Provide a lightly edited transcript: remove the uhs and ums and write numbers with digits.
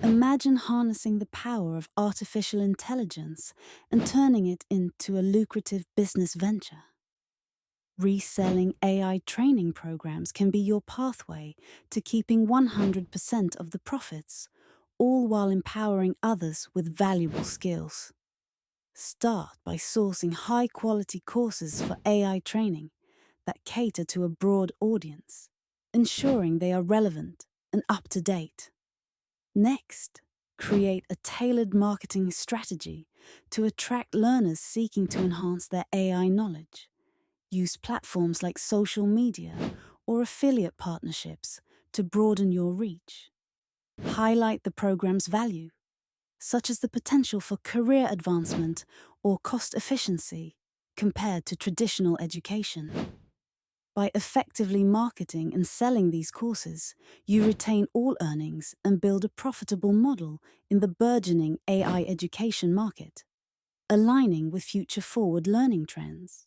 Imagine harnessing the power of artificial intelligence and turning it into a lucrative business venture. Reselling AI training programs can be your pathway to keeping 100% of the profits, all while empowering others with valuable skills. Start by sourcing high-quality courses for AI training that cater to a broad audience, ensuring they are relevant and up-to-date. Next, create a tailored marketing strategy to attract learners seeking to enhance their AI knowledge. Use platforms like social media or affiliate partnerships to broaden your reach. Highlight the program's value, such as the potential for career advancement or cost efficiency compared to traditional education. By effectively marketing and selling these courses, you retain all earnings and build a profitable model in the burgeoning AI education market, aligning with future-forward learning trends.